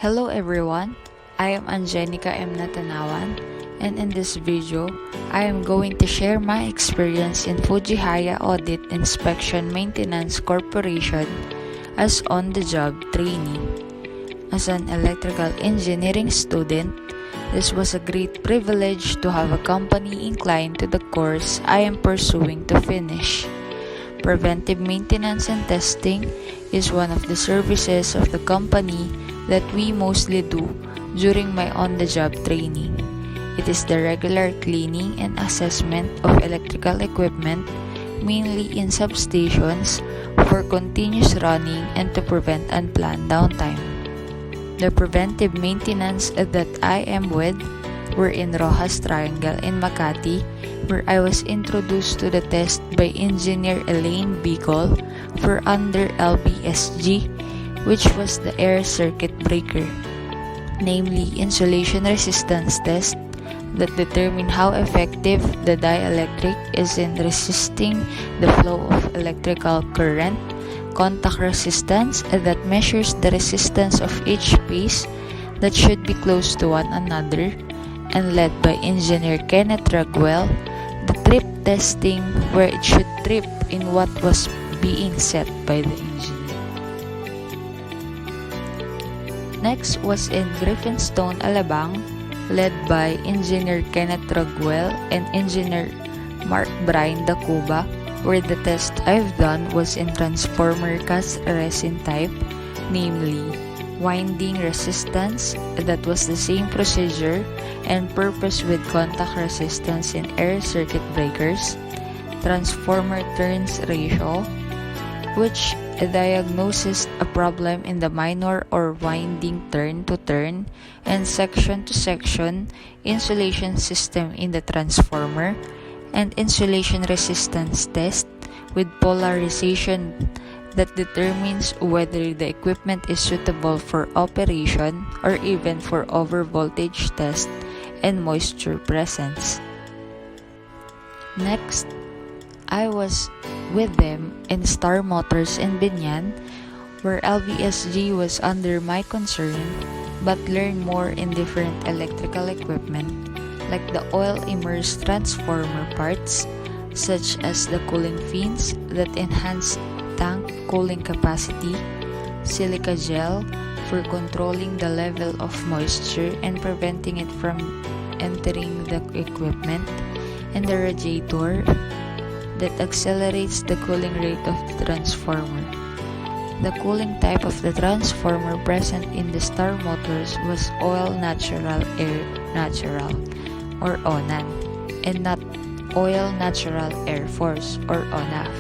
Hello everyone, I am Anjenica M. Natanawan, and in this video, I am going to share my experience in Fh Audit Inspection Maintenance Corporation as on-the-job trainee. As an electrical engineering student, this was a great privilege to have a company inclined to the course I am pursuing to finish. Preventive maintenance and testing is one of the services of the company that we mostly do during my on-the-job training. It is the regular cleaning and assessment of electrical equipment, mainly in substations, for continuous running and to prevent unplanned downtime. The preventive maintenance that I am with were in Rojas Triangle in Makati, where I was introduced to the test by Engineer Elaine Bicol for under LBSG, which was the air circuit breaker, namely insulation resistance test that determine how effective the dielectric is in resisting the flow of electrical current, contact resistance that measures the resistance of each piece that should be close to one another, and led by Engineer Kenneth Raguel, the trip testing where it should trip in what was being set by the engineer. Next was in Griffinstone, Alabang, led by Engineer Kenneth Raguel and Engineer Mark Brian Dacuba, where the test I've done was in transformer cast resin type, namely winding resistance, that was the same procedure and purpose with contact resistance in air circuit breakers, transformer turns ratio, which diagnoses a problem in the minor or winding turn-to-turn and section-to-section insulation system in the transformer, and insulation resistance test with polarization that determines whether the equipment is suitable for operation or even for overvoltage test and moisture presence. Next, I was with them in Star Motors in Binyan, where LVSG was under my concern, but learned more in different electrical equipment like the oil-immersed transformer parts, such as the cooling fins that enhance tank cooling capacity, silica gel for controlling the level of moisture and preventing it from entering the equipment, and the radiator that accelerates the cooling rate of the transformer. The cooling type of the transformer present in the Star Motors was oil natural air natural, or ONAN, and not oil natural air force, or ONAF.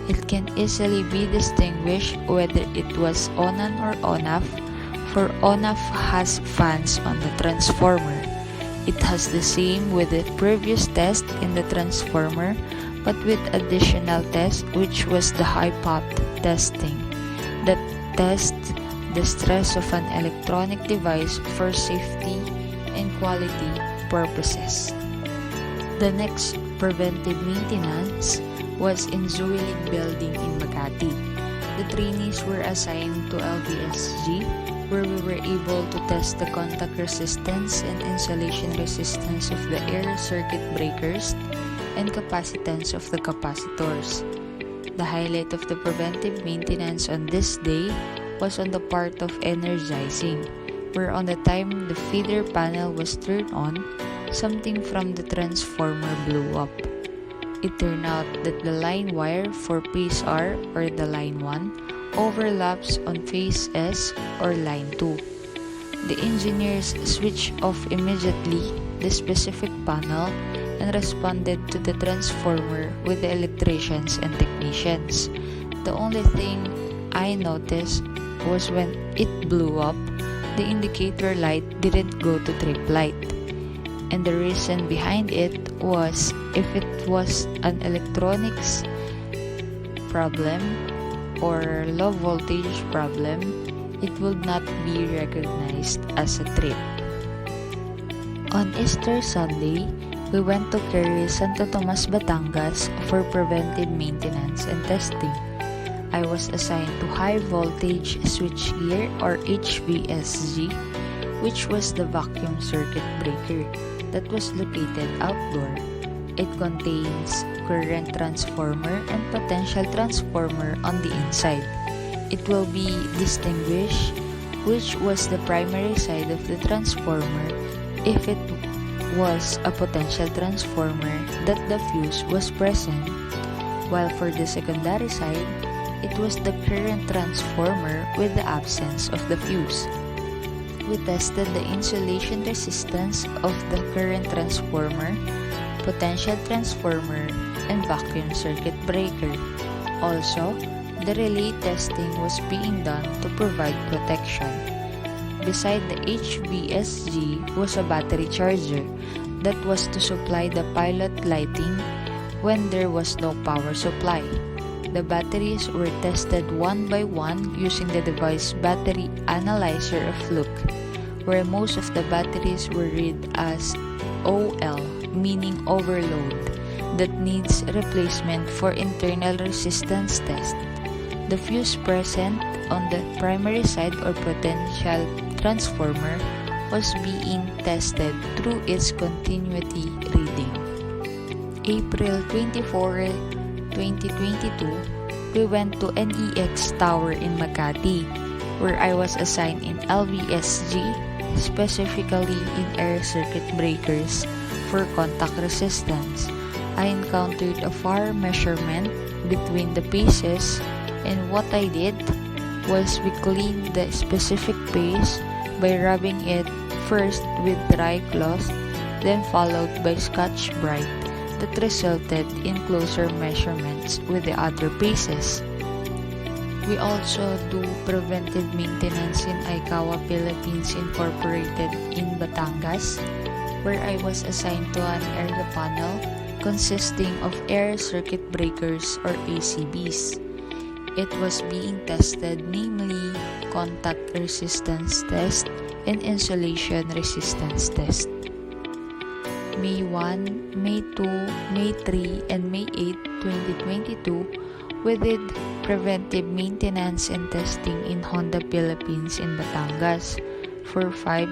It can easily be distinguished whether it was ONAN or ONAF, for ONAF has fans on the transformer. It has the same with the previous test in the transformer, but with additional test, which was the high pot testing that tests the stress of an electronic device for safety and quality purposes. The next preventive maintenance was in Zuilig Building in Makati. The trainees were assigned to LBSG, where we were able to test the contact resistance and insulation resistance of the air circuit breakers and capacitance of the capacitors. The highlight of the preventive maintenance on this day was on the part of energizing, where on the time the feeder panel was turned on, something from the transformer blew up. It turned out that the line wire for phase R, or the line 1, overlaps on phase S, or line 2. The engineers switched off immediately the specific panel and responded to the transformer with the electricians and technicians. The only thing I noticed was when it blew up, the indicator light didn't go to trip light. And the reason behind it was if it was an electronics problem or low voltage problem, it would not be recognized as a trip. On Easter Sunday, we went to Carry Santo Tomas, Batangas for preventive maintenance and testing. I was assigned to high voltage switchgear or HVSG, which was the vacuum circuit breaker that was located outdoor. It contains current transformer and potential transformer on the inside. It will be distinguished which was the primary side of the transformer if it was a potential transformer that the fuse was present, while for the secondary side, it was the current transformer with the absence of the fuse. We tested the insulation resistance of the current transformer, potential transformer, and vacuum circuit breaker. Also, the relay testing was being done to provide protection. Beside the HVSG was a battery charger that was to supply the pilot lighting when there was no power supply. The batteries were tested one by one using the device battery analyzer of Look, where most of the batteries were read as OL, meaning overload, that needs replacement for internal resistance test. The fuse present on the primary side or potential transformer was being tested through its continuity reading. April 24, 2022, we went to NEX Tower in Makati, where I was assigned in LVSG, specifically in air circuit breakers for contact resistance. I encountered a far measurement between the pieces, and what I did was we cleaned the specific piece by rubbing it first with dry cloth, then followed by Scotch-Brite that resulted in closer measurements with the other pieces. We also do preventive maintenance in Ikawa Philippines Incorporated in Batangas, where I was assigned to an area panel consisting of air circuit breakers or ACBs. It was being tested, namely contact resistance test and insulation resistance test. May 1, May 2, May 3, and May 8, 2022, we did preventive maintenance and testing in Honda Philippines in Batangas for 5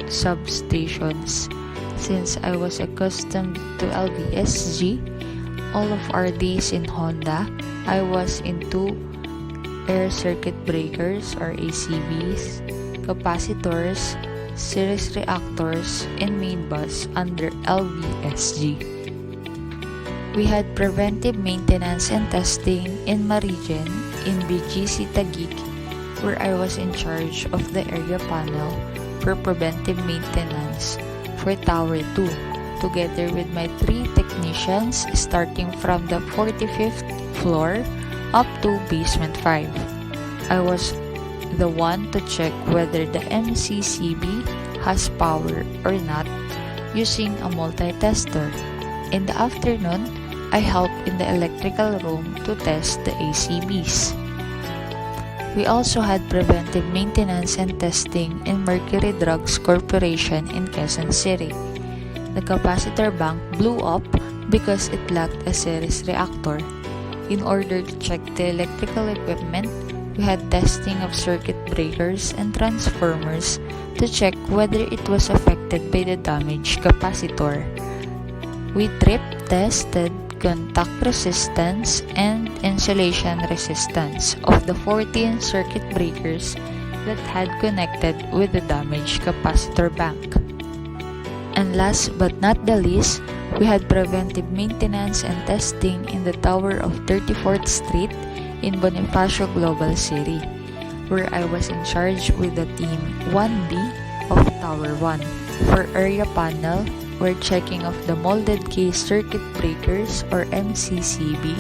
substations. Since I was accustomed to LVSG, all of our days in Honda, I was into air circuit breakers or ACBs, capacitors, series reactors, and main bus under LVSG. We had preventive maintenance and testing in Marigen in BGC Taguig, where I was in charge of the area panel for preventive maintenance for Tower 2, together with my 3 technicians starting from the 45th floor up to basement 5. I was the one to check whether the MCCB has power or not using a multi-tester. In the afternoon, I helped in the electrical room to test the ACBs. We also had preventive maintenance and testing in Mercury Drugs Corporation in Quezon City. The capacitor bank blew up because it lacked a series reactor. In order to check the electrical equipment, we had testing of circuit breakers and transformers to check whether it was affected by the damaged capacitor. We trip tested contact resistance and insulation resistance of the 14 circuit breakers that had connected with the damaged capacitor bank. And last but not the least, we had preventive maintenance and testing in the tower of 34th Street in Bonifacio Global City, where I was in charge with the team 1B of Tower 1. For area panel, we're checking of the molded case circuit breakers or MCCB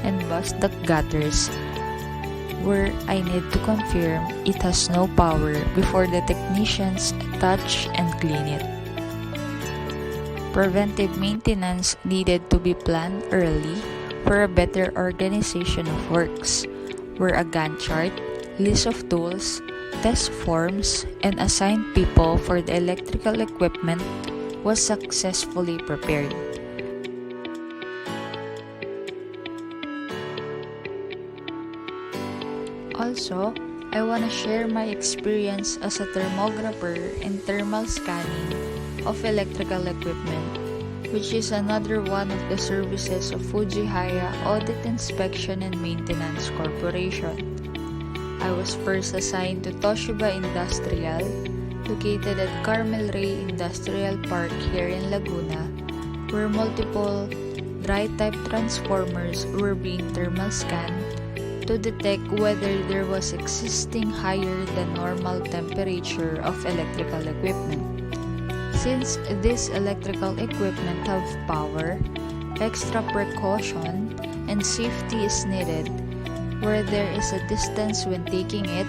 and bus duct gutters, where I need to confirm it has no power before the technicians touch and clean it. Preventive maintenance needed to be planned early for a better organization of works, where a Gantt chart, list of tools, test forms, and assigned people for the electrical equipment was successfully prepared. Also, I want to share my experience as a thermographer in thermal scanning of electrical equipment, which is another one of the services of Fh Audit Inspection and Maintenance Corporation. I was first assigned to Toshiba Industrial, located at Carmel Ray Industrial Park here in Laguna, where multiple dry-type transformers were being thermal scanned to detect whether there was existing higher than normal temperature of electrical equipment. Since this electrical equipment have power, extra precaution and safety is needed where there is a distance when taking it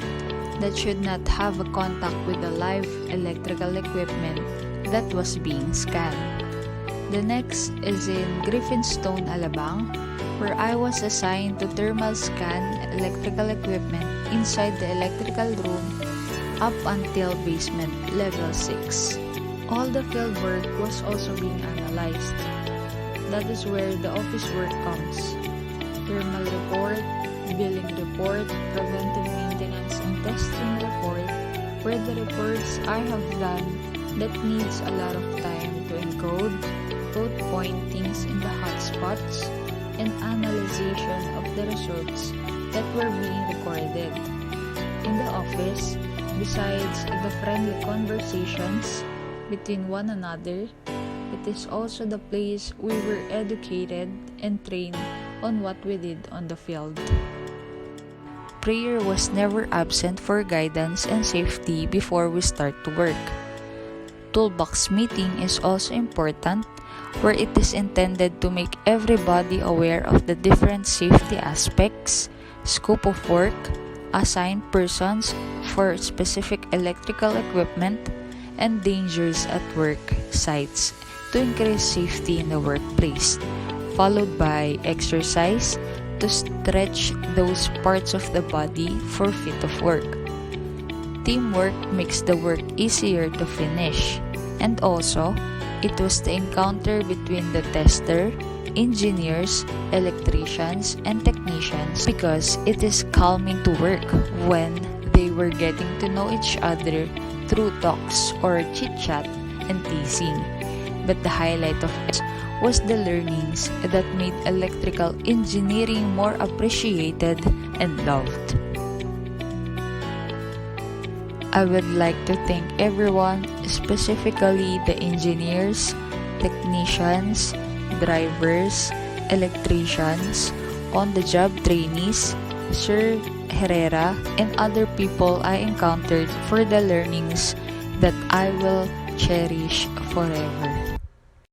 that should not have a contact with the live electrical equipment that was being scanned. The next is in Griffinstone, Alabang, where I was assigned to thermal scan electrical equipment inside the electrical room up until basement level 6. All the field work was also being analyzed. That is where the office work comes. Thermal report, billing report, preventive maintenance and testing report, where the reports I have done that needs a lot of time to encode, both pointings in the hotspots, and analyzation of the results that were being recorded. In the office, besides the friendly conversations between one another, it is also the place we were educated and trained on what we did on the field. Prayer was never absent for guidance and safety before we start to work. Toolbox meeting is also important, where it is intended to make everybody aware of the different safety aspects, scope of work, assigned persons for specific electrical equipment, and dangers at work sites to increase safety in the workplace, followed by exercise to stretch those parts of the body for fit of work. Teamwork makes the work easier to finish, and also, it was the encounter between the tester, engineers, electricians, and technicians because it is calming to work when they were getting to know each other through talks or chit-chat and teasing. But the highlight of it was the learnings that made electrical engineering more appreciated and loved. I would like to thank everyone, specifically the engineers, technicians, drivers, electricians, on-the-job trainees, Sir Herrera, and other people I encountered for the learnings that I will cherish forever.